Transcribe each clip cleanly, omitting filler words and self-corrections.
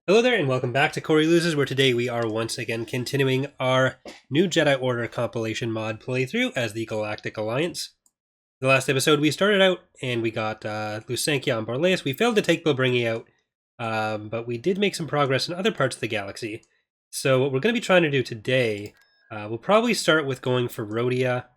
Hello there and welcome back to Corey Loses, where today we are once again continuing our new Jedi Order compilation mod playthrough as the Galactic Alliance. The last episode we started out and we got Lusankia and Barlaeus. We failed to take Bilbringi out, but we did make some progress in other parts of the galaxy. So what we're going to be trying to do today, we'll probably start with going for Rhodia.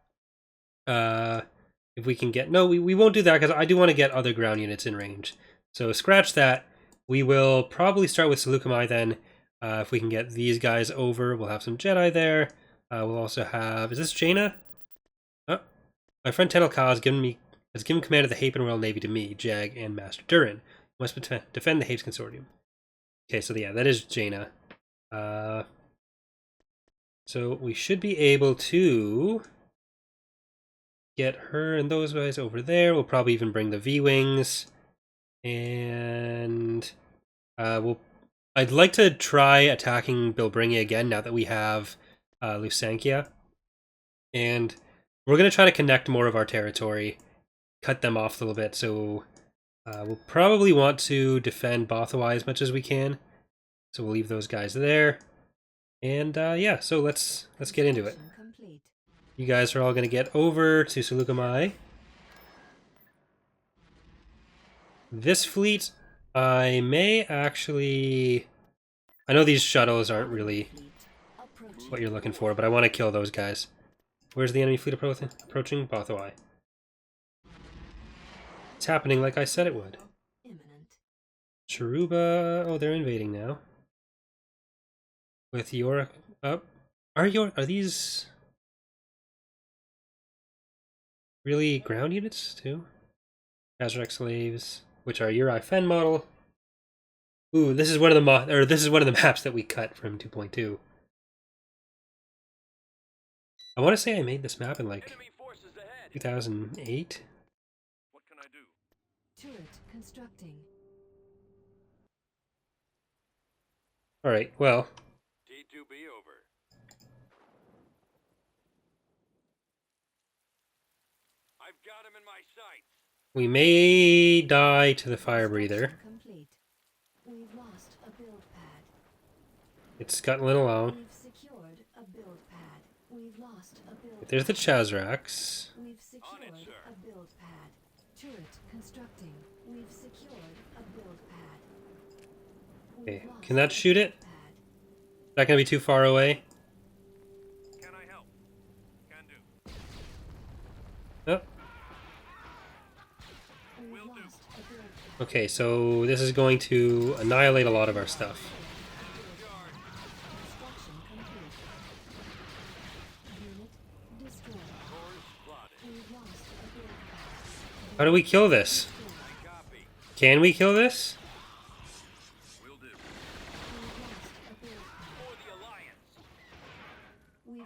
If we can get... No, we won't do that because I do want to get other ground units in range. So scratch that. We will probably start with Seleucami then. If we can get these guys over, we'll have some Jedi there. We'll also have... Is this Jaina? Oh, my friend Tenel Ka has given command of the Hapen Royal Navy to me, Jag, and Master Durin. Must defend the Hapes Consortium. Okay, so yeah, that is Jaina. So we should be able to get her and those guys over there. We'll probably even bring the V-Wings. And I'd like to try attacking Bilbringi again now that we have Lusankia. And we're going to try to connect more of our territory, cut them off a little bit. So we'll probably want to defend Bothawai as much as we can. So we'll leave those guys there. And yeah, so let's get into it. You guys are all going to get over to Seleucami. This fleet, I may actually... I know these shuttles aren't really what you're looking for, but I want to kill those guys. Where's the enemy fleet approaching? Bothawai. It's happening like I said it would. Cheruba... Oh, they're invading now. With Yorick up. Are these... really ground units, too? Azraq slaves... which are Uri Fen model. Ooh, this is one of the maps that we cut from 2.2. I want to say I made this map in like 2008. What can I do? Turret constructing. All right, well. T2B over. I've got him in my sights. We may die to the fire breather. We've lost a build pad. It's scuttling along. We've secured a build pad. We've lost a build There's the Chazrax. We've secured a build pad. Turret constructing. We've secured a build pad. Okay, can that shoot it? Is that gonna be too far away? Can I help? Can do. Oh. Okay, so this is going to annihilate a lot of our stuff. How do we kill this? Can we kill this?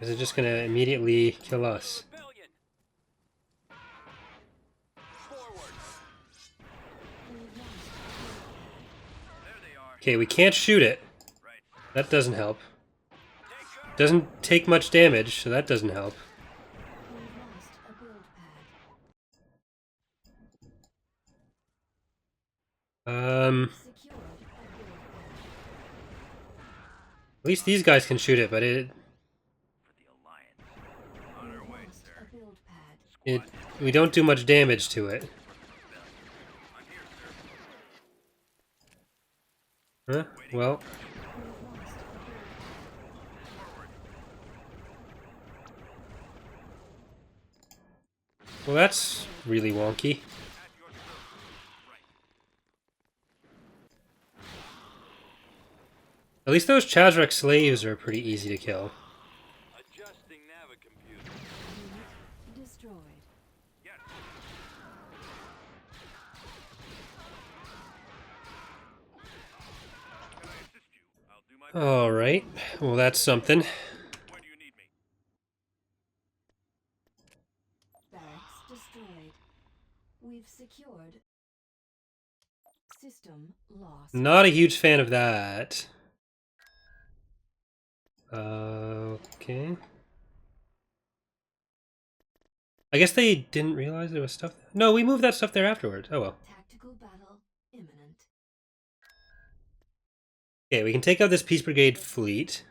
Is it just gonna immediately kill us? Okay, we can't shoot it. That doesn't help. Doesn't take much damage, so that doesn't help. At least these guys can shoot it, but we don't do much damage to it. Huh? Well. Well, that's really wonky. At least those Chazrak slaves are pretty easy to kill. Adjusting navicomputer. Destroyed. Yes. Can I assist you? I'll do my best. All right. Well, that's something. Where do you need me? Barracks destroyed. We've secured. System lost. Not a huge fan of that. Okay. I guess they didn't realize there was stuff there. No, we moved that stuff there afterwards. Oh well. Tactical battle imminent. Okay, we can take out this Peace Brigade fleet.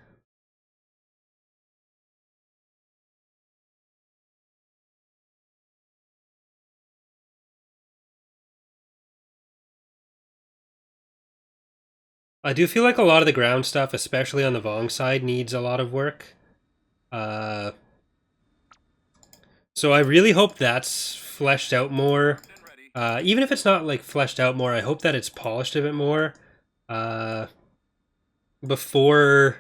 I do feel like a lot of the ground stuff, especially on the Vong side, needs a lot of work. So I really hope that's fleshed out more. Even if it's not like fleshed out more, I hope that it's polished a bit more before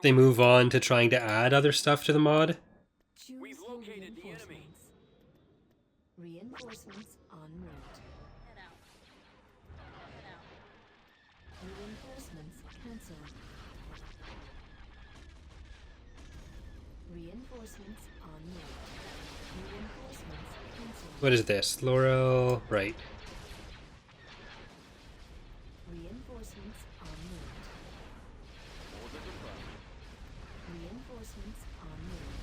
they move on to trying to add other stuff to the mod. Choose your reinforcements. Reinforcements en route. Head out. Head out. Reinforcements cancelled. Reinforcements en route. Reinforcements cancelled. What is this? Laurel, right. Reinforcements en route. Reinforcements en route.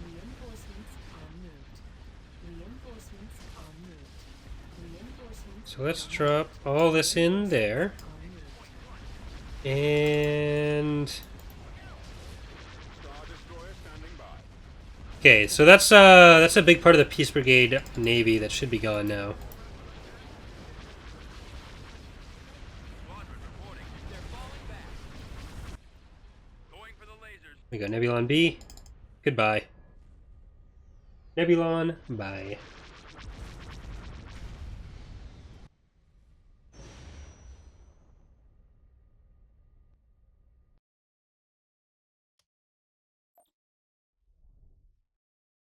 Reinforcements en route. Reinforcements en route. Reinforcements. So let's drop all this in there. En route. And okay, so that's a big part of the Peace Brigade Navy that should be gone now. We go Nebulon B. Goodbye. Nebulon, bye.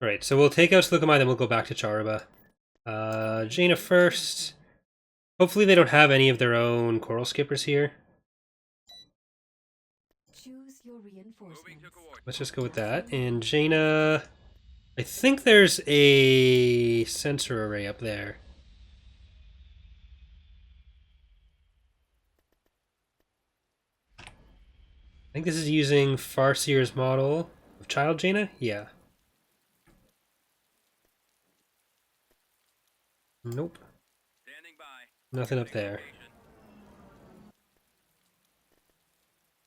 Alright, so we'll take out Slukamai, then we'll go back to Charuba. Jaina first. Hopefully they don't have any of their own coral skippers here. Choose your reinforcements. Let's just go with that. And Jaina, I think there's a sensor array up there. I think this is using Farseer's model of Child Jaina? Yeah. Nope. Nothing up there.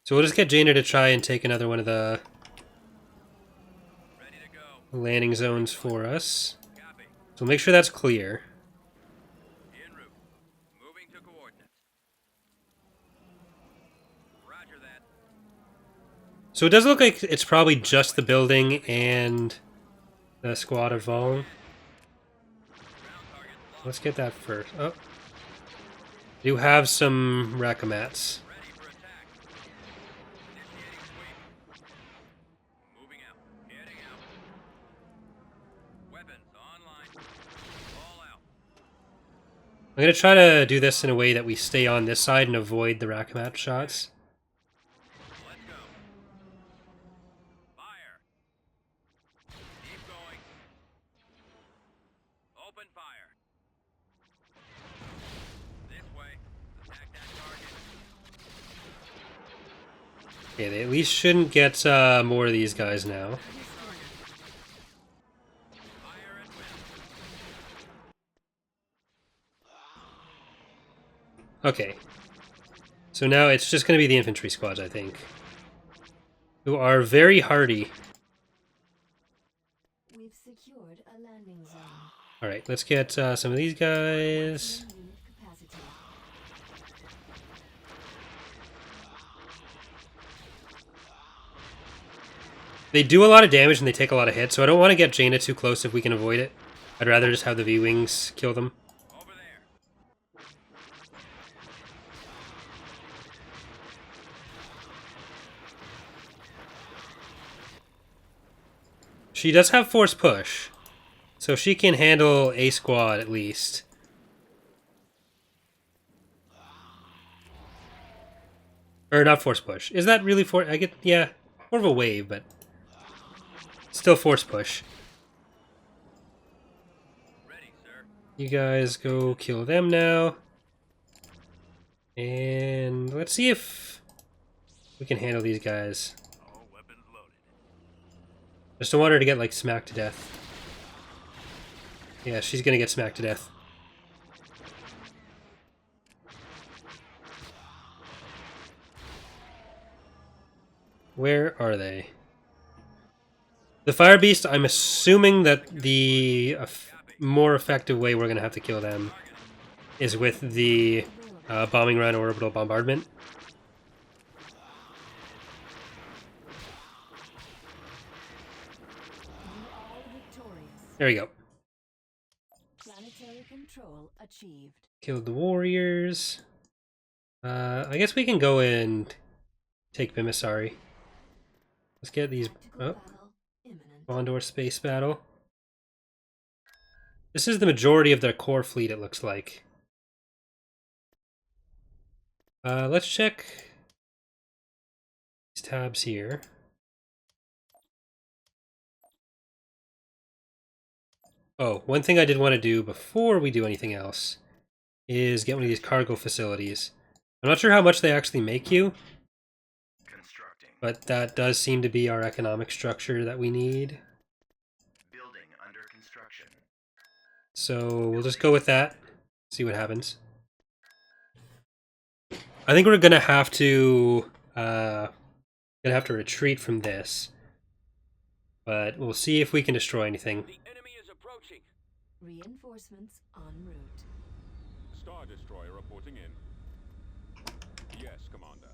So we'll just get Jaina to try and take another one of the landing zones for us. So we'll make sure that's clear. So it does look like it's probably just the building and the squad of Vong. Let's get that first. Oh. Do have some Rakamats. I'm going to try to do this in a way that we stay on this side and avoid the Rakamat shots. Okay, they at least shouldn't get more of these guys now. Okay. So now it's just going to be the infantry squads, I think. Who are very hardy. We've secured a landing zone. Alright, let's get some of these guys. Unit capacity. They do a lot of damage and they take a lot of hits, so I don't want to get Jaina too close if we can avoid it. I'd rather just have the V-Wings kill them. She does have force push, so she can handle a squad at least. Or not force push. Is that really force? I get, yeah, more of a wave, but still force push. You guys go kill them now. And let's see if we can handle these guys. Just don't want her to get, like, smacked to death. Yeah, she's gonna get smacked to death. Where are they? The Fire Beast, I'm assuming that the more effective way we're going to have to kill them is with the bombing run orbital bombardment. All victorious. There we go. Planetary control achieved. Killed the warriors. I guess we can go and take Bimisari. Let's get these... Tactical Oh, battle imminent. Bondor space battle. This is the majority of their core fleet, it looks like. Let's check these tabs here. Oh, one thing I did want to do before we do anything else is get one of these cargo facilities. I'm not sure how much they actually make you, but that does seem to be our economic structure that we need. Building under construction. So we'll just go with that, see what happens. I think we're gonna have to retreat from this, but we'll see if we can destroy anything. The enemy is approaching. Reinforcements en route. Star Destroyer reporting in. Yes, Commander.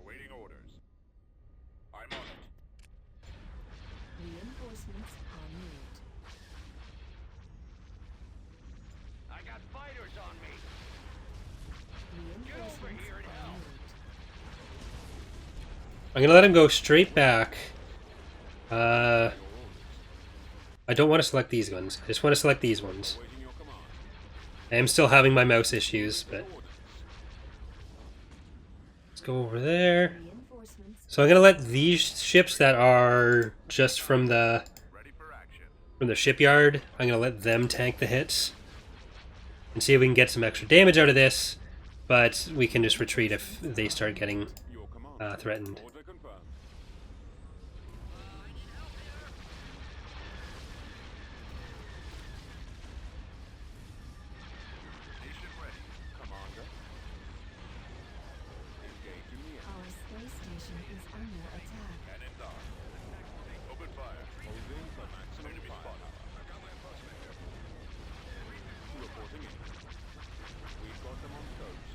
Awaiting orders. I'm on it. Reinforcements en route. I got fighters on me. Reinforcements here en now. route. I'm gonna let him go straight back. I don't want to select these ones. I just want to select these ones. Awaiting your command. I am still having my mouse issues, but let's go over there. Reinforcements. So I'm gonna let these ships that are just from the Ready for action. shipyard, I'm gonna let them tank the hits and see if we can get some extra damage out of this. But we can just retreat if they start getting Your command. threatened. Order confirmed. Station ready. Commander. Engaging the enemy. Our space station is under attack. Cannons on. Open fire. Holding for maximum firepower. Reporting in. We've got them on coast.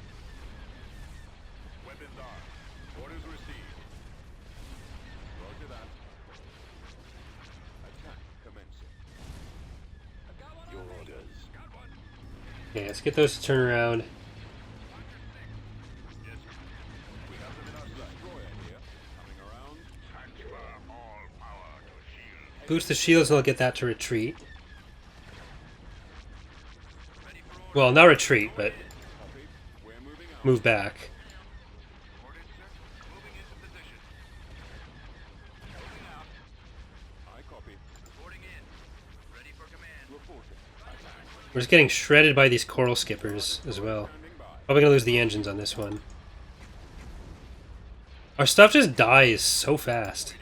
Weapons armed. Orders received. Roger that. Attack commencing. Your orders. Got one. Okay, let's get those to turn around. Yes, sir. We have them in our destroyer here. Coming around. Transfer all power to shield. Boost the shields and I'll get that to retreat. Ready for order. Well, not retreat, but Copy. We're moving out. move back. Orders, sir. Moving into position. Moving out. I copy. Reporting in. Ready for command. Reporting. Attack. We're just getting shredded by these coral skippers as well. Standing by. Probably gonna lose the engines on this one. Our stuff just dies so fast. Space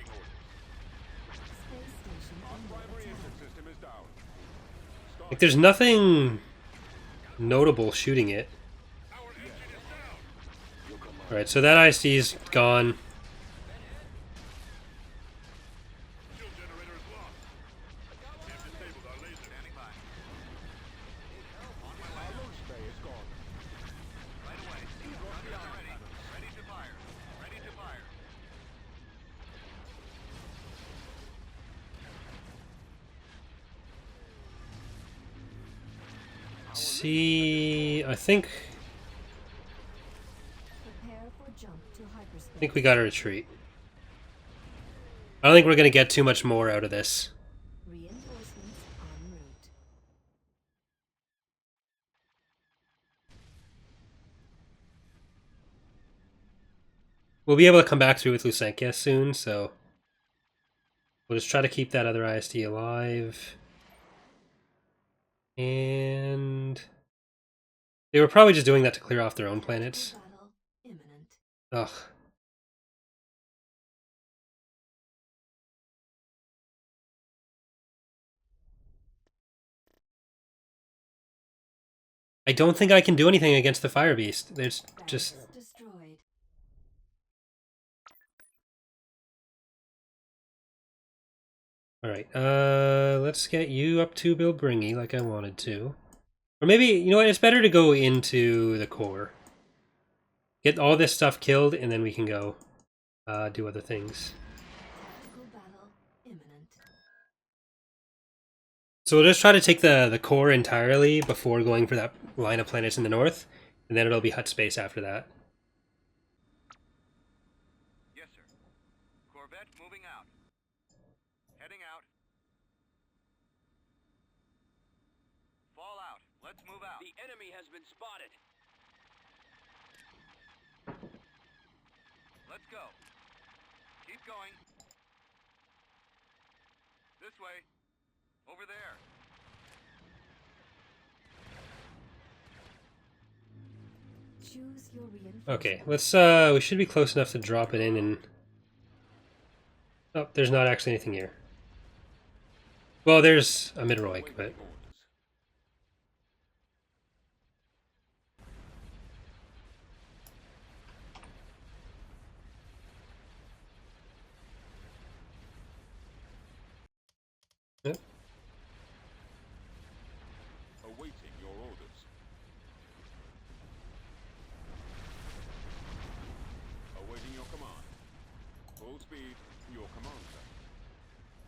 station under Primary attack. engine system is down. Like, there's nothing notable shooting it. Our engine is down. Alright, so that ISD's gone. Shield generator is lost. We have disabled our laser. Standing by. On my way. Our load spray is gone. Right away. Ready. Ready to fire. Ready to fire. See, I think Prepare for jump to hyperspace. we gotta retreat. I don't think we're gonna get too much more out of this. Reinforcements en route. We'll be able to come back through with Lusankia soon, so we'll just try to keep that other ISD alive. And they were probably just doing that to clear off their own planets. Battle imminent. Ugh. I don't think I can do anything against the Fire Beast. There's just Barracks destroyed. Alright, let's get you up to Bilbringi like I wanted to. Or maybe, you know what, it's better to go into the core. Get all this stuff killed, and then we can go do other things. Tactical battle imminent. So we'll just try to take the core entirely before going for that line of planets in the north, and then it'll be hut space after that. Yes, sir. Corvette moving out. Heading out. Fall out. Let's move out. The enemy has been spotted. Let's go. Keep going. This way. Over there. Choose your reinforcement. Okay, let's we should be close enough to drop it in and... Oh, there's not actually anything here. Well, there's a Midroik, but... Orders. Yep. Awaiting your orders. Awaiting your command. Full speed, your command, sir.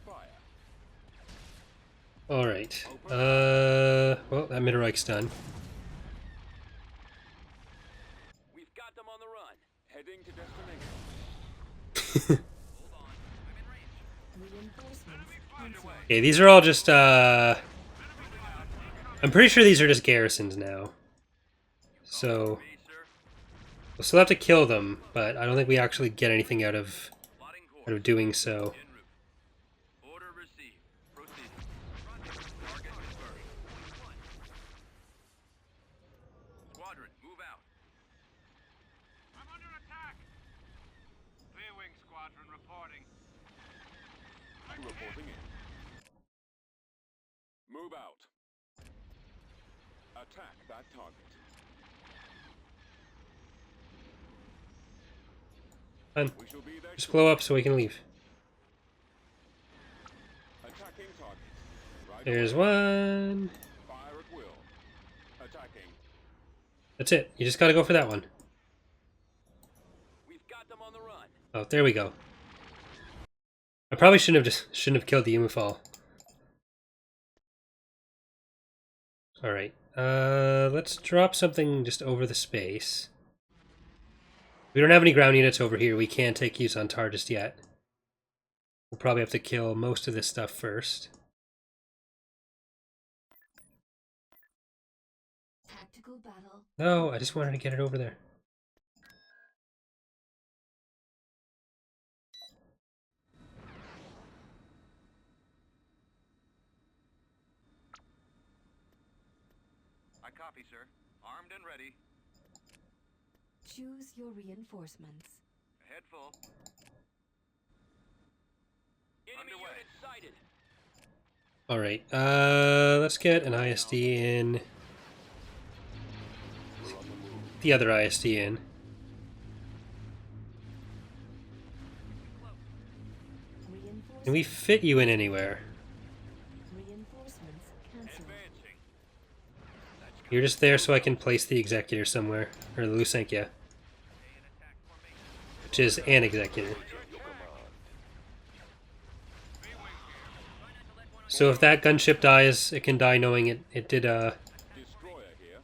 Fire. Alright. Well, that Midroik's done. We've got them on the run. Heading to destination. Hold on. I'm in range. Reinforcements cancelled. Okay, these are all just, I'm pretty sure these are just garrisons now. So, Me, sir. we'll still have to kill them, but I don't think we actually get anything out of Plotting course. doing so. En route. Order received. Proceeding. Target confirmed. Squadron, move out. I'm under attack. Clear wing squadron reporting. Reporting in. Move out. Attack that target. Fine. We shall be there. Just blow up so we can leave. Attacking target. Right There's away. one. Fire at will. Attacking. That's it. You just gotta go for that one. We've got them on the run. Oh, there we go. I probably shouldn't have killed the Umafal. Alright. Let's drop something just over the space. We don't have any ground units over here. We can't take use on Tar just yet. We'll probably have to kill most of this stuff first. Tactical battle. No, I just wanted to get it over there. I copy, sir. Armed and ready. Choose your reinforcements. Head full. Enemy Underway. unit sighted. Alright, let's get an ISD in. The other ISD in. Reinforcements. Can we fit you in anywhere? Reinforcements cancelled. Advancing. You're just there so I can place the Executor somewhere. Or the Lusankia. Which is an Executor. So if that gunship dies, it can die knowing it did Destroyer here.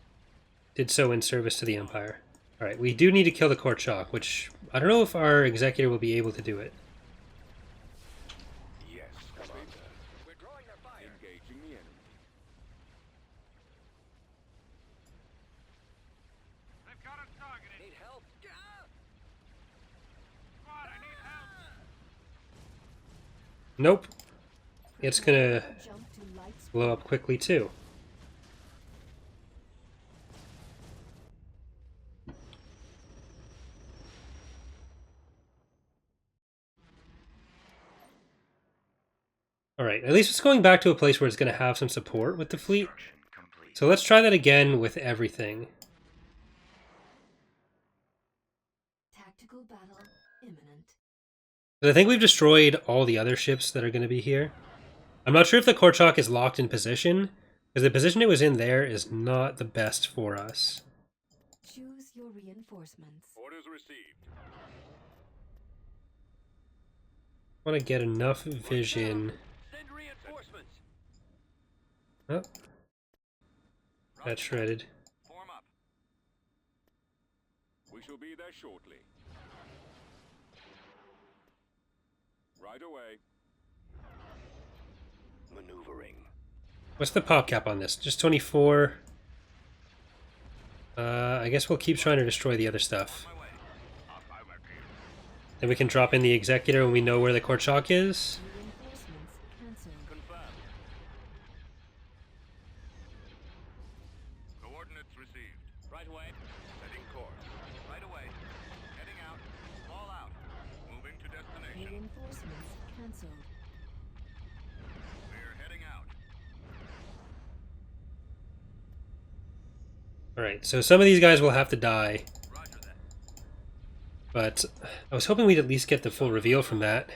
did so in service to the Empire. Alright, we do need to kill the Court Shock, which I don't know if our Executor will be able to do it. Yes, Commander. We're drawing their fire. Engaging the enemy. They've got us targeted. Need help? Squad, I need help. Nope. It's gonna Jump to light speed. blow up quickly too. Alright, at least it's going back to a place where it's going to have some support with the fleet. Construction complete. So let's try that again with everything. Tactical battle imminent. But I think we've destroyed all the other ships that are going to be here. I'm not sure if the Korchak is locked in position, because the position it was in there is not the best for us. Choose your reinforcements. Orders received. I want to get enough vision. Send reinforcements. Oh, that's shredded. Form up. We shall be there shortly. Right away. Maneuvering. What's the pop cap on this? Just 24. I guess we'll keep trying to destroy the other stuff. My way. Then we can drop in the Executor when we know where the Korchak is. Reinforcements cancelled. Confirmed. Coordinates received. Right away. Setting course. Right away. Heading out. All out. Moving to destination. Reinforcements cancelled. We're heading out. Alright, so some of these guys will have to die. Roger that. But I was hoping we'd at least get the full reveal from that.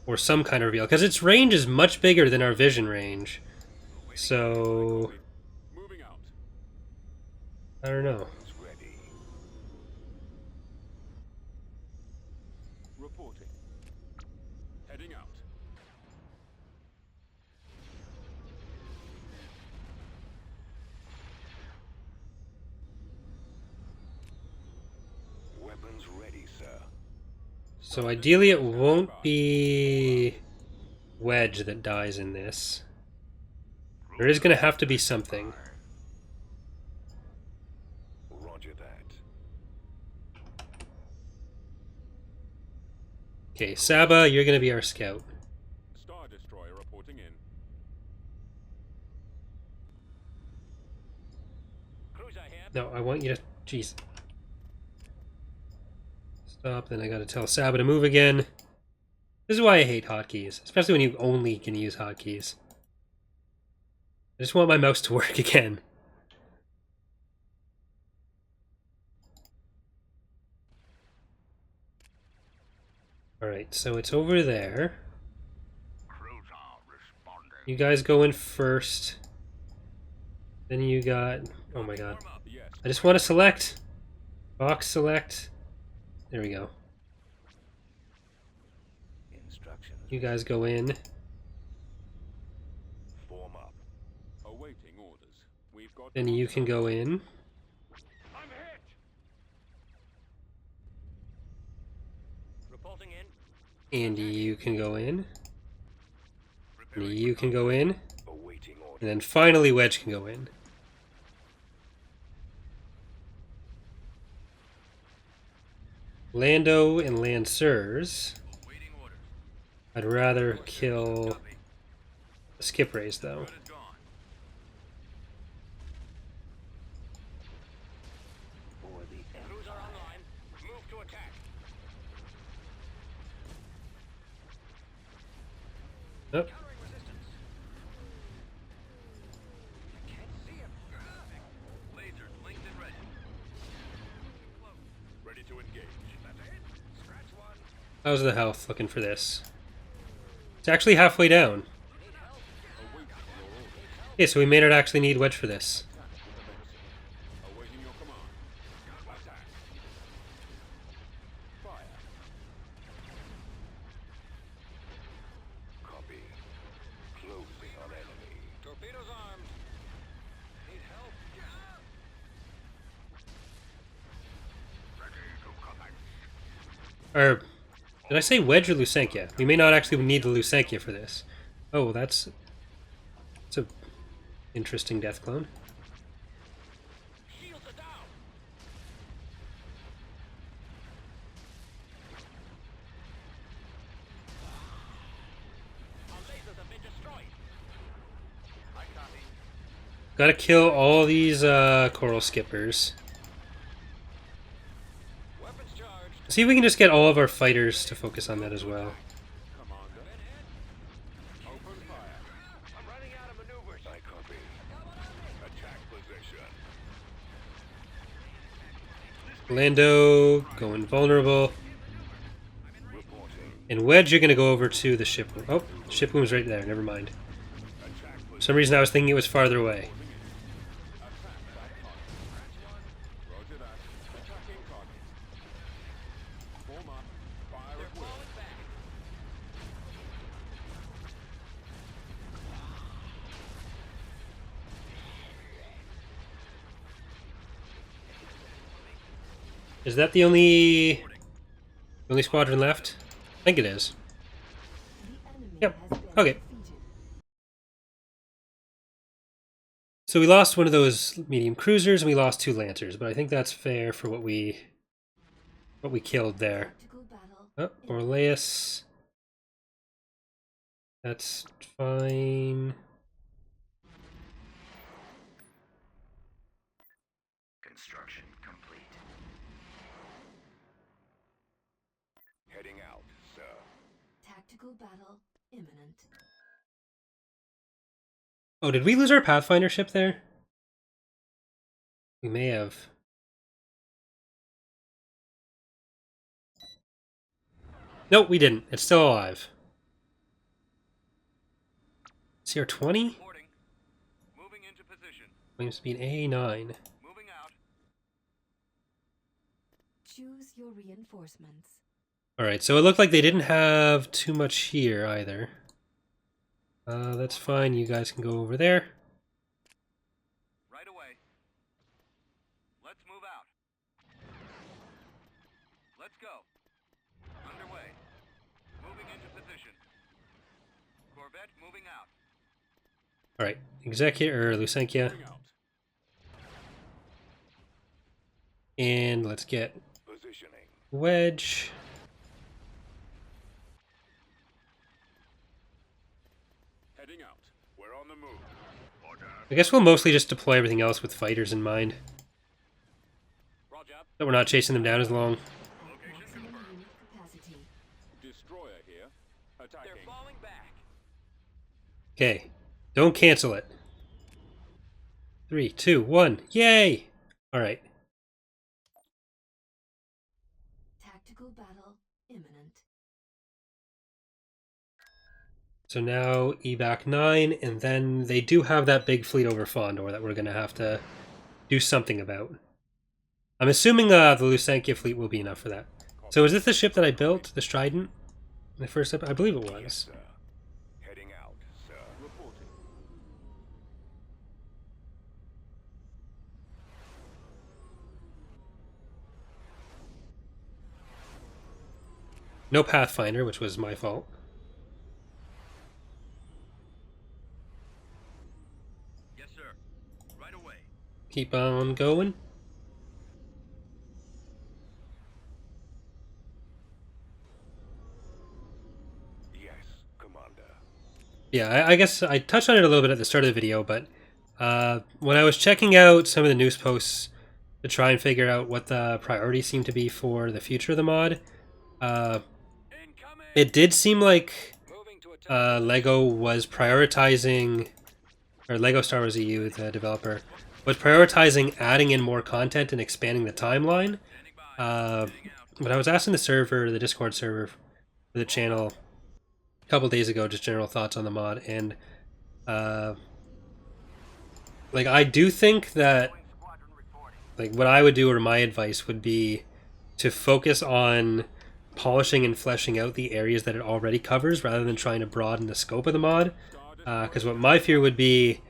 Or some kind of reveal, because its range is much bigger than our vision range. So, Moving out. I don't know. Weapons ready. Reporting. Heading out. Weapons ready, sir. So ideally it won't be Wedge that dies in this. There is going to have to be something. Roger that. Okay, Saba, you're going to be our scout. Star Destroyer reporting in. Cruiser here. No, I want you to... Jeez. Stop, then I gotta tell Saba to move again. This is why I hate hotkeys, especially when you only can use hotkeys. I just want my mouse to work again. Alright, so it's over there. You guys go in first. Then you got... Oh my god. Form up, yes. I just want to select. Box select. There we go. Instructions. You guys go in. Form up. Awaiting orders. We've got. Then you can go in. I'm hit. Reporting in. And you can go in. And you can go in. Awaiting order. And then finally Wedge can go in. Lando and Lancers. Waiting orders. I'd rather kill the skip rays though. Bird is gone. For the cruiser online. Move to attack. Nope. Countering resistance. Can't see him. Lasers linked and ready. Ready to engage. That's it. Scratch one. How's the health looking for this? It's actually halfway down. Okay, so we may not actually need Wedge for this. Awaiting your command. Attack. Fire. Copy. Closing on enemy. Torpedoes armed. Need help? Or, did I say Wedge or Lusankia? We may not actually need the Lusankia for this. Oh, that's a interesting death clone. Shields are down. Our lasers have been destroyed. I copy. Gotta kill all these coral skippers. Weapons charged. See if we can just get all of our fighters to focus on that as well. Commander. Open fire. I'm running out of maneuvers. I copy. Attack position. Lando going vulnerable. And Wedge, you're going to go over to the ship room. Oh, ship room's right there. Never mind. For some reason, I was thinking it was farther away. Roger that. Attacking target. Form up. Fire They're at will. falling back. Is that the only squadron left? I think it is. The enemy Yep. has been Okay. defeated. So we lost one of those medium cruisers and we lost 2 lancers, but I think that's fair for what we killed there. Tactical battle. Oh, Orleus. That's fine. Construction complete. Heading out, sir. Tactical battle imminent. Oh, did we lose our Pathfinder ship there? We may have. Nope, we didn't. It's still alive. CR20? Reporting. Moving into position. Flame speed A9. Moving out. Choose your reinforcements. Alright, so it looked like they didn't have too much here either. That's fine. You guys can go over there. Right away. Let's move out. Let's go. Underway. Moving into position. Corvette moving out. Alright, Executor, or Lusenkia. Heading out. And let's get Positioning. Wedge. Heading out. We're on the move. Order. I guess we'll mostly just deploy everything else with fighters in mind. Roger. So we're not chasing them down as long. Location Maximum confirmed. unit capacity. Destroyer here. Attacking. They're falling back. Okay, don't cancel it. 3, 2, 1, yay! Alright, Tactical battle imminent. so now evac 9, and then they do have that big fleet over Fondor that we're going to have to do something about. I'm assuming the Lusenkia fleet will be enough for that. So is this the ship that I built, the Strident? In the first episode? I believe it Yes, was. sir. Heading out, sir. Reporting. No Pathfinder, which was my fault. Yes, sir. Right away. Keep on going. Yes, Commander. Yeah, I guess I touched on it a little bit at the start of the video, but when I was checking out some of the news posts to try and figure out what the priorities seem to be for the future of the mod, Incoming. it did seem like Moving to attack. Lego was prioritizing, or Lego Star Wars EU, the developer, was prioritizing adding in more content and expanding the timeline. Standing by. But I was asking the server, the Discord server for the channel, a couple days ago, just general thoughts on the mod, and like I do think that Squadron reporting. like what I would do, or my advice would be to focus on polishing and fleshing out the areas that it already covers rather than trying to broaden the scope of the mod. Because what my fear would be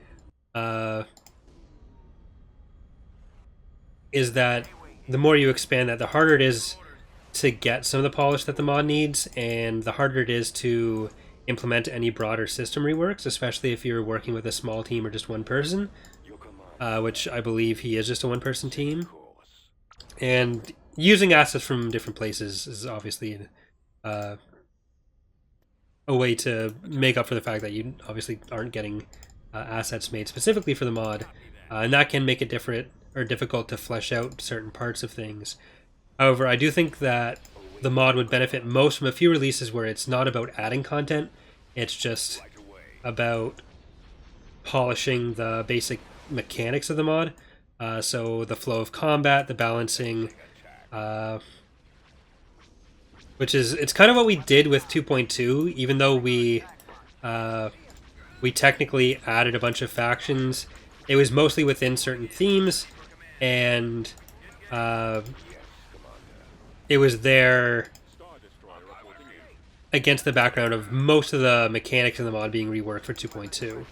is that the more you expand that, the harder it is to get some of the polish that the mod needs, and the harder it is to implement any broader system reworks, especially if you're working with a small team or just one person, Your command. which I believe he is just a one-person team. Course. And using assets from different places is obviously a way to make up for the fact that you obviously aren't getting assets made specifically for the mod, and that can make it difficult to flesh out certain parts of things. However, I do think that the mod would benefit most from a few releases where it's not about adding content, it's just Right away. about polishing the basic mechanics of the mod. So the flow of combat, the balancing, which is it's kind of what we did with 2.2, even though we technically added a bunch of factions. It was mostly within certain themes, and it was there Star Destroyer reporting in. against the background of most of the mechanics in the mod being reworked for 2.2.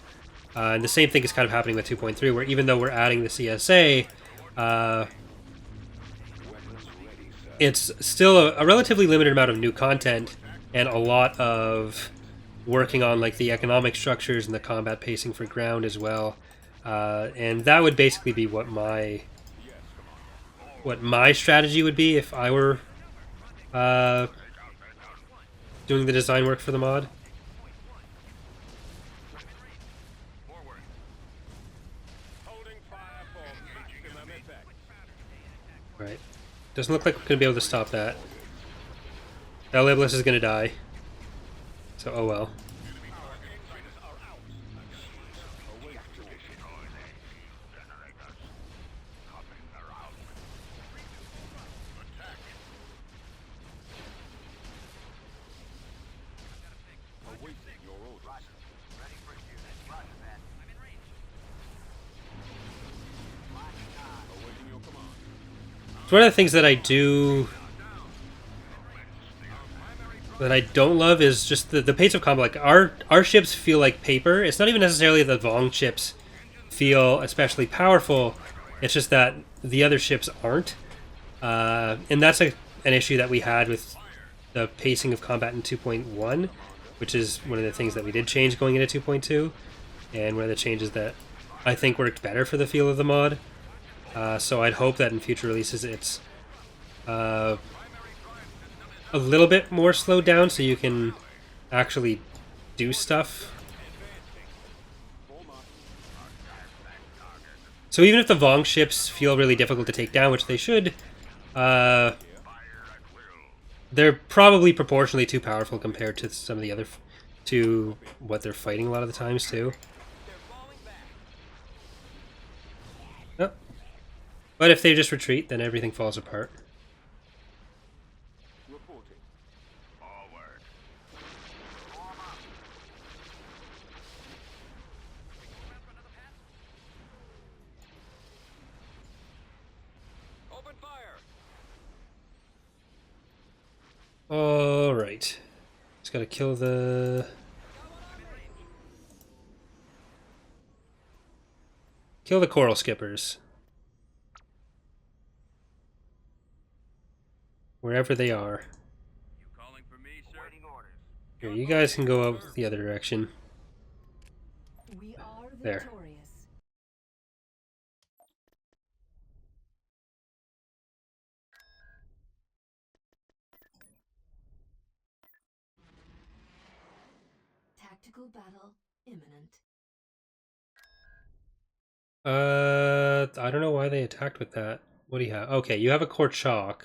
And the same thing is kind of happening with 2.3, where even though we're adding the CSA, it's still a relatively limited amount of new content and a lot of working on like the economic structures and the combat pacing for ground as well. And that would basically be what my strategy would be if I were doing the design work for the mod. Holding fire for maximum effect. Right. Doesn't look like we're going to be able to stop that. That Libeless is going to die. So, oh well. Awaiting your orders. Ready for unit. Roger that. I'm in range. Awaiting your command. So one of the things that I do that I don't love is just the pace of combat. Like our ships feel like paper. It's not even necessarily the Vong ships feel especially powerful. It's just that the other ships aren't, and that's an issue that we had with the pacing of combat in 2.1, which is one of the things that we did change going into 2.2, and one of the changes that I think worked better for the feel of the mod. So I'd hope that in future releases it's a little bit more slowed down so you can actually do stuff. So even if the Vong ships feel really difficult to take down, which they should, they're probably proportionally too powerful compared to some of the other, to what they're fighting a lot of the times too. Oh. But if they just retreat, then everything falls apart. Reporting. Forward. Open fire. All right, just gotta kill the. Kill the coral skippers. Wherever they are. You calling for me, sir? Waiting orders. Here, you guys can go out the other direction. We are There. victorious. Tactical battle imminent. I don't know why they attacked with that. What do you have? Okay, you have a Korchak.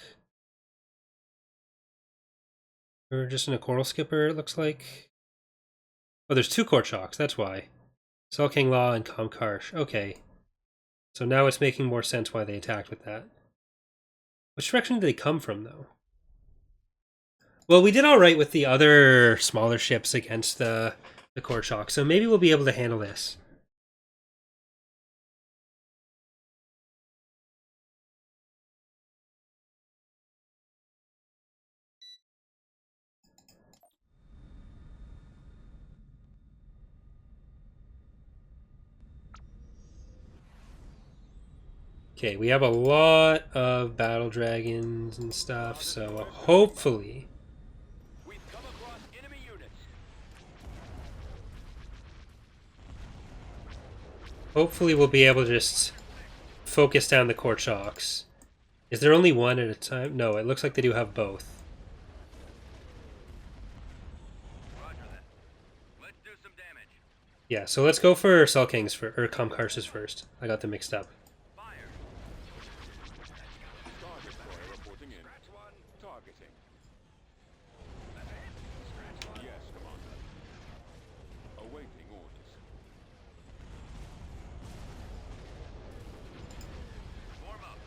You're just in a Coral Skipper, it looks like. Oh, there's two Korchaks, that's why. Sulking Law and Comkarsh. Okay. So now it's making more sense why they attacked with that. Which direction did they come from, though? Well, we did alright with the other smaller ships against the Korchak, so maybe we'll be able to handle this. Okay, we have a lot of battle dragons and stuff, so hopefully We've come across enemy units. we'll be able to just focus down the Korchaks. Is there only one at a time? No, it looks like they do have both. Roger that. Let's do some damage. Yeah, so let's go for Sulkings or Comkarshes first. I got them mixed up. Fire. Star Destroyer reporting in. Targeting. Yes, Commander. Awaiting orders. Form up.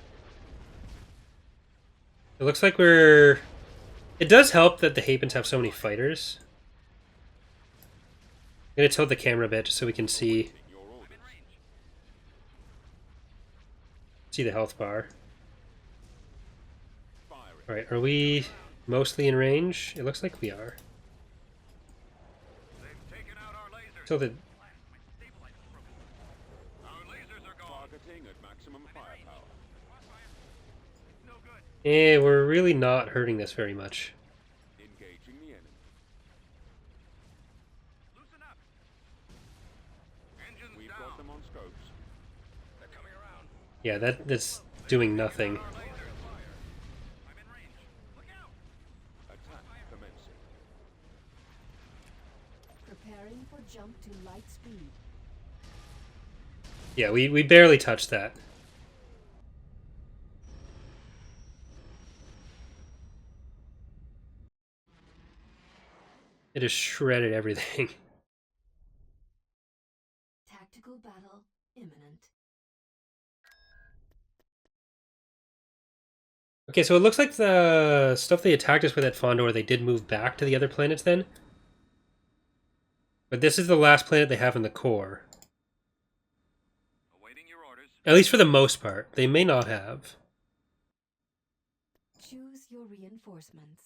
It looks like we're It does help that the Hapens have so many fighters. I'm gonna tilt the camera a bit just so we can see Your orders. the health bar. Firing. Alright, are we mostly in range? It looks like we are. They've taken out our lasers. So the My stabilizer's broken. Our lasers are gone. Targeting at maximum firepower. No good. we're really not hurting this very much. Engaging the enemy. Loosen up. Engines We've down. got them on scopes. They're coming around. Yeah, that's doing nothing. Our lasers fire. I'm in range. Look out. Attack commencing. Preparing for jump to light speed. Yeah, we barely touched that. It has shredded everything. Tactical battle imminent. Okay, so it looks like the stuff they attacked us with at Fondor, they did move back to the other planets then. But this is the last planet they have in the core. Awaiting your orders. At least for the most part. They may not have. Choose your reinforcements.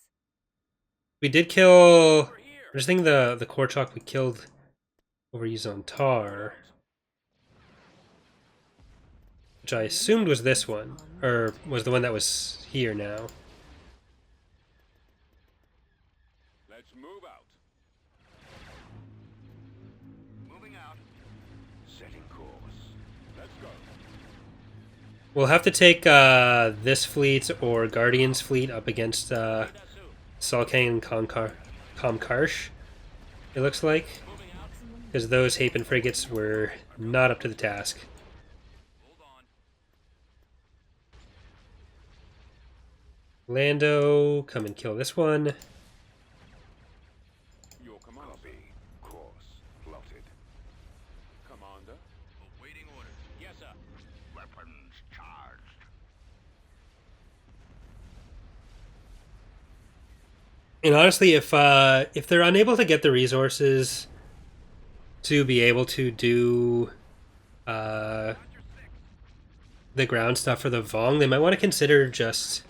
We did kill... I'm just thinking the core chalk we killed over Yuzantar, which I assumed was this one, or was the one that was here now. Let's move out. Moving out. Setting course. Let's go. We'll have to take this fleet or Guardian's fleet up against Salkang and Comkarsh, it looks like, because those Hapen frigates were not up to the task. Hold on. Lando, come and kill this one. Your command. Copy. Course plotted. Commander. Awaiting orders. Yes, sir. Weapons charged. And honestly, if they're unable to get the resources to be able to do the ground stuff for the Vong, they might want to consider just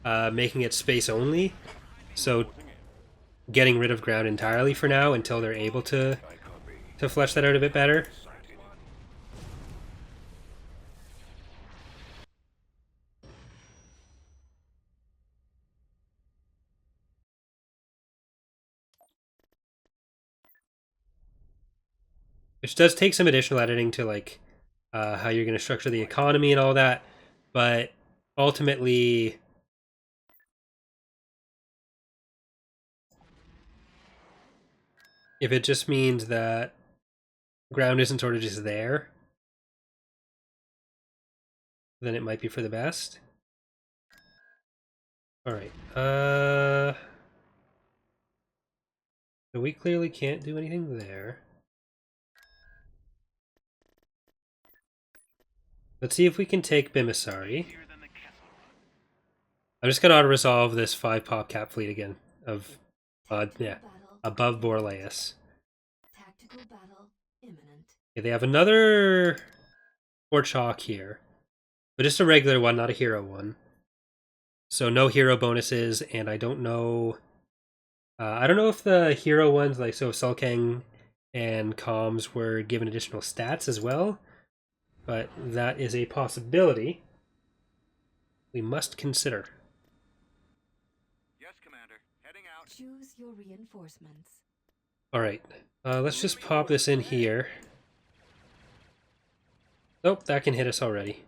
making it space only. So getting rid of ground entirely for now until they're able to flesh that out a bit better. Which does take some additional editing to like how you're going to structure the economy and all that, but ultimately if it just means that ground isn't sort of just there, then it might be for the best. Alright, so we clearly can't do anything there. Let's see if we can take Bimisari. I'm just going to auto-resolve this 5 PopCap fleet again of, Battle above Borlaeus. Tactical battle imminent. Okay, they have another Chalk here, but just a regular one, not a hero one. So no hero bonuses, and I don't know if the hero ones, like so Sulkang and Comms, were given additional stats as well, but that is a possibility we must consider. Yes, Commander. Heading out. Choose your reinforcements. Alright, let's just pop this in here. Nope, that can hit us already.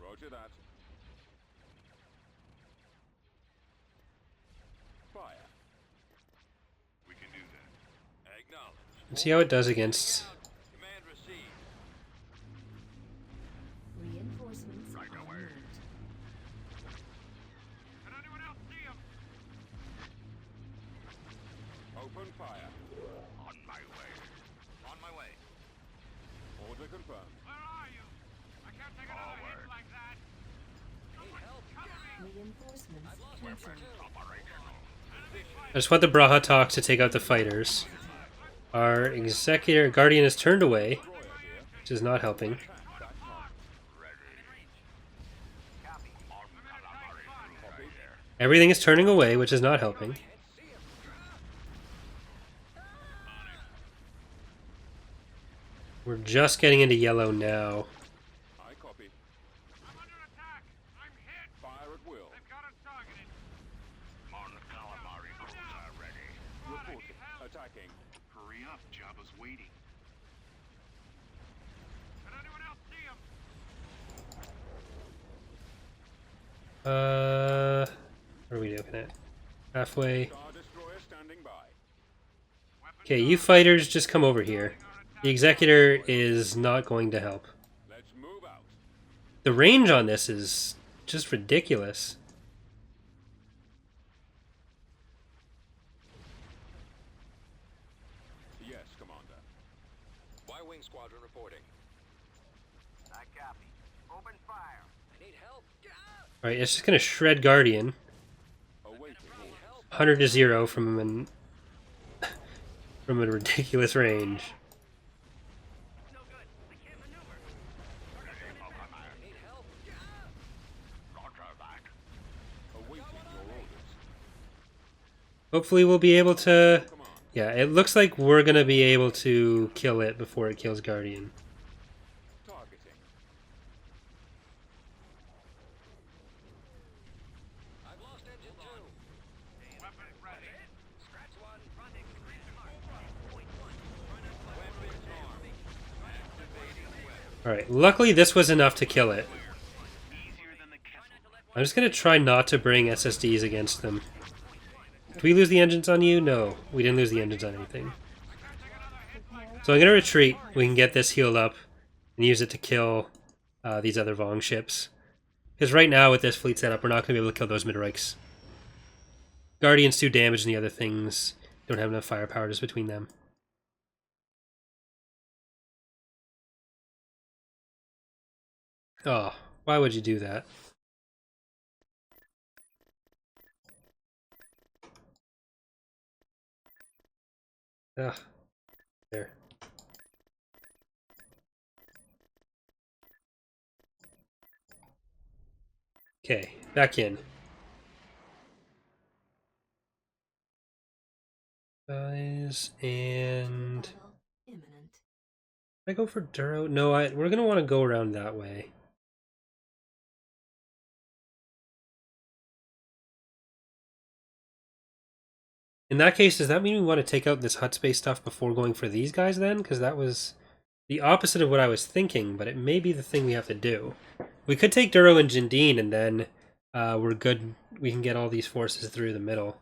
Roger that. Fire. We can do that. Acknowledge. Let's see how it does against... Command received. Reinforcements Right en away. route. Can anyone else see him? Open fire. On my way. On my way. Order confirmed. Where are you? I can't take another hit like that. Reinforcements cancelled. I just want the Braha Talk to take out the fighters. Our Executor Guardian is turned away, which is not helping. Everything is turning away, which is not helping. We're just getting into yellow now. I copy. I'm under attack. I'm hit. Fire at will. They've got us targeted. On the calamari cruiser ready. Reporting. Attacking. Hurry up, Jabba's waiting. Can anyone else see him? What are we looking at? Halfway. Star Destroyer standing by. Okay, you fighters, just come over here. The Executor is not going to help. Let's move out. The range on this is just ridiculous. Yes, Commander. Y-Wing Squadron reporting. I copy. Open fire. I need help. Alright, it's just going to shred Guardian. Awaiting orders. 100 to 0 from from a ridiculous range. No good. I can't maneuver. I need help. Roger that. Awaiting your orders. Hopefully we'll be able to... Command. Yeah, it looks like we're going to be able to kill it before it kills Guardian. Targeting. I've lost engine 2. Weapons ready. Scratch 1. Running. Point 1. Weapons armed. Activating weapon. Alright, luckily this was enough to kill it. Easier than the kettle. I'm just going to try not to bring SSDs against them. Did we lose the engines on you? No, we didn't lose the engines on anything. So I'm going to retreat. We can get this healed up and use it to kill these other Vong ships. Because right now with this fleet setup, we're not going to be able to kill those Midreichs. Guardian's too damaged and the other things don't have enough firepower just between them. Oh, why would you do that? Ah, there. Okay, back in. Guys, and Battle imminent. I go for Duro? No, we're gonna want to go around that way. In that case, does that mean we want to take out this hut space stuff before going for these guys then? Because that was the opposite of what I was thinking, but it may be the thing we have to do. We could take Duro and Jindine and then we're good. We can get all these forces through the middle.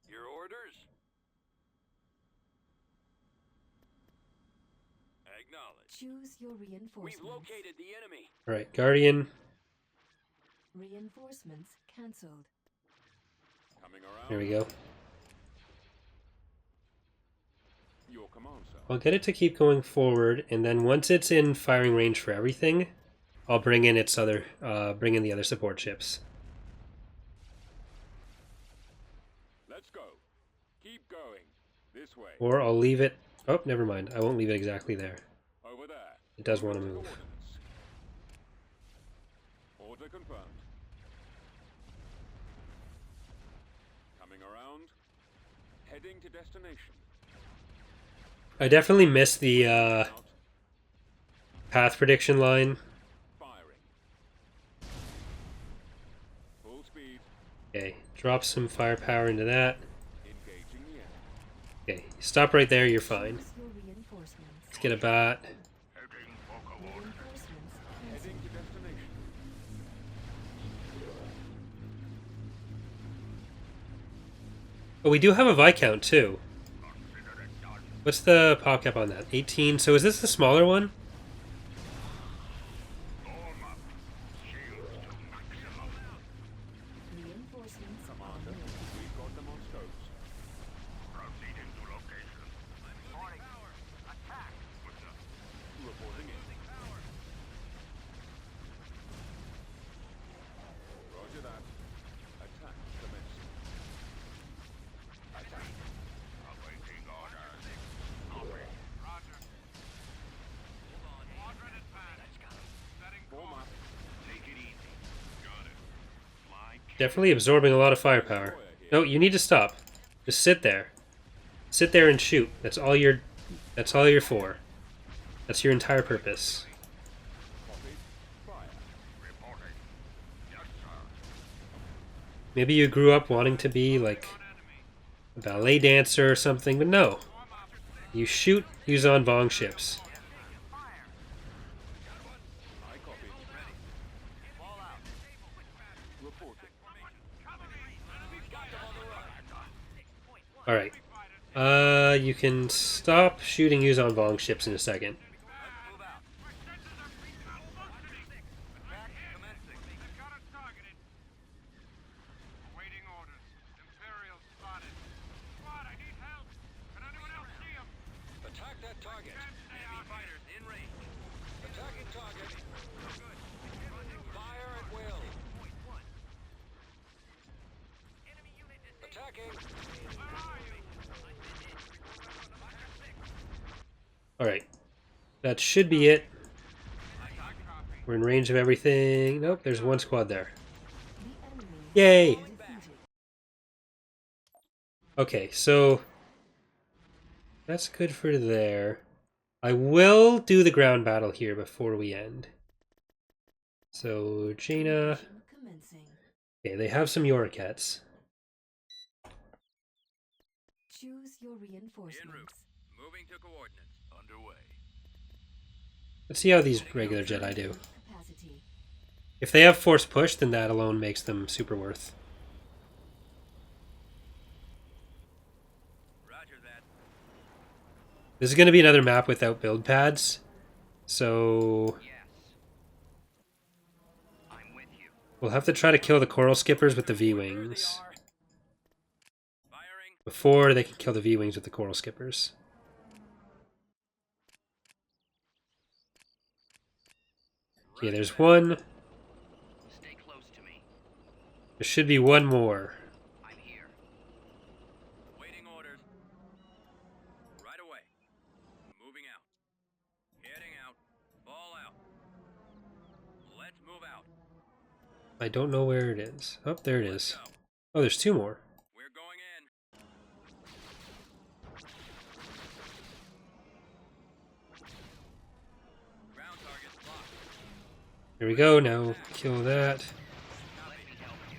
Your orders? Acknowledge. Choose your reinforcements. We've located the enemy. Alright, Guardian. Reinforcements cancelled. Coming around. There we go. Your command, sir. I'll get it to keep going forward, and then once it's in firing range for everything, I'll bring in its other, bring in the other support ships. Let's go. Keep going. This way. Or I'll leave it... Oh, never mind. I won't leave it exactly there. Over there. It does want to Awaiting move. orders. Order confirmed. Coming around. Heading to destination. I definitely missed the Out. path prediction line. Firing. Full speed. Okay, drop some firepower into that. Engaging the enemy. Okay, stop right there, you're fine. Choose your reinforcements. Let's get a bat. Heading for coordinates. Reinforcements cancelled. Heading to destination. Oh, we do have a Viscount too. Consider it done. What's the pop cap on that? 18. So is this the smaller one? Reinforcements Commander, we've got them on scopes. Proceeding to location. Morning. Attack. What's up? Reporting in. Roger that. Attack commencing. Attack. Awaiting orders. Roger. Hold on. Quadrant and pad. Setting Form up. Take it easy. Got it. Fly. Definitely absorbing a lot of firepower. No, you need to stop. Just sit there. Sit there and shoot. That's all you're for. That's your entire purpose. Copied. Fire. Reporting. Yes, sir. Maybe you grew up wanting to be like a ballet dancer or something, but no. You shoot Yuzon Vong ships. I copy. Fall out. Reporting. Alright. You can stop shooting Yuzon Vong ships in a second. Move out. Attack commencing. They've got us targeted. Awaiting orders. Imperial spotted. Squad, I need help. Can anyone else see him? Attack that target. Enemy fighters in range. Attacking target. Good. Fire at will. Enemy unit attacking. Where are you? Alright. That should be it. Attack copy. We're in range of everything. Nope, there's one squad there. the enemy Yay! defeated. Okay, so that's good for there. I will do the ground battle here before we end. So, Jaina... Mission commencing. Okay, they have some Yorikets. Choose your reinforcements. Moving to coordinates. Underway. Let's see how these regular Jedi do. Capacity. If they have force push, then that alone makes them super worth. Roger that. This is going to be another map without build pads. So Yes. I'm with you. we'll have to try to kill the coral skippers with the V-Wings Firing. before they can kill the V-Wings with the coral skippers. Okay, there's one. Stay close to me. There should be one more. I'm here. Waiting orders. Right away. Moving out. Heading out. Ball out. Let's move out. I don't know where it is. Oh, there it is. Go. Oh, there's two more. We're going in. Ground target locked. Here we go. Now kill that. Let me help you.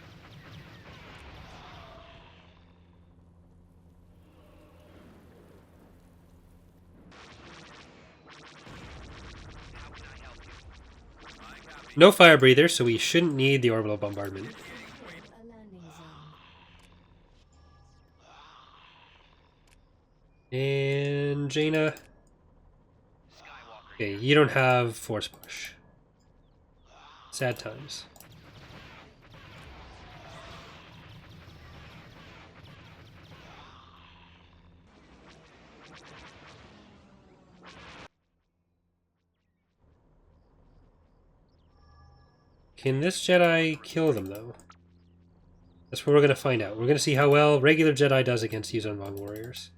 How can I help you? I copy. No fire breather, so we shouldn't need the orbital bombardment. A landing zone. And Jaina. Skywalker. Okay, you don't have force push. Sad times. Can this Jedi kill them, though? That's what we're going to find out. We're going to see how well regular Jedi does against Yuzon Vong warriors.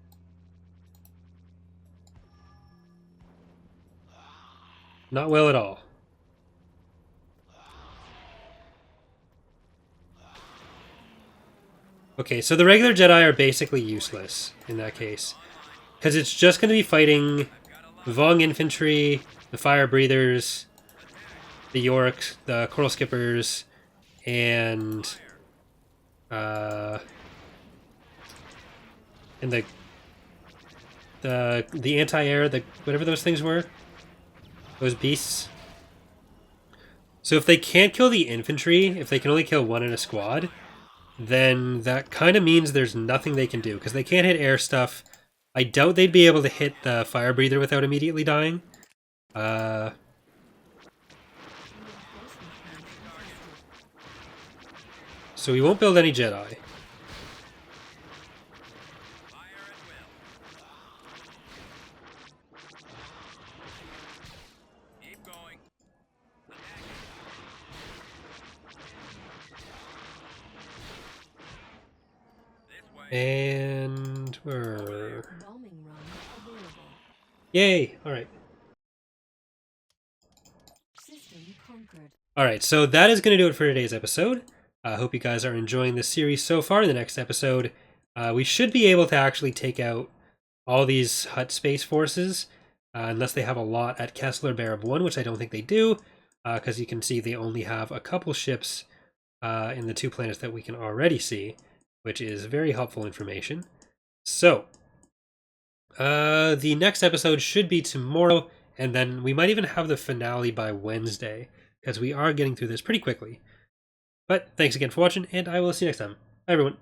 Not well at all. Okay, so the regular Jedi are basically useless in that case. Because it's just going to be fighting the Vong infantry, the fire breathers, the Yorks, the coral skippers, and the anti-air, the whatever those things were, those beasts. So if they can't kill the infantry, if they can only kill one in a squad, then that kind of means there's nothing they can do, because they can't hit air stuff, I doubt they'd be able to hit the fire breather without immediately dying. Reinforcement plans contested. So we won't build any Jedi. Fire at will. Keep going. Attacking. This way. And we're... Bombing run available. Yay! Alright. System conquered. Alright, so that is going to do it for today's episode. I hope you guys are enjoying this series so far. In the next episode, we should be able to actually take out all these Hutt Space Forces, unless they have a lot at Kessler Barab 1, which I don't think they do, because you can see they only have a couple ships in the 2 planets that we can already see, which is very helpful information. So, the next episode should be tomorrow, and then we might even have the finale by Wednesday, because we are getting through this pretty quickly. But thanks again for watching, and I will see you next time. Bye, everyone.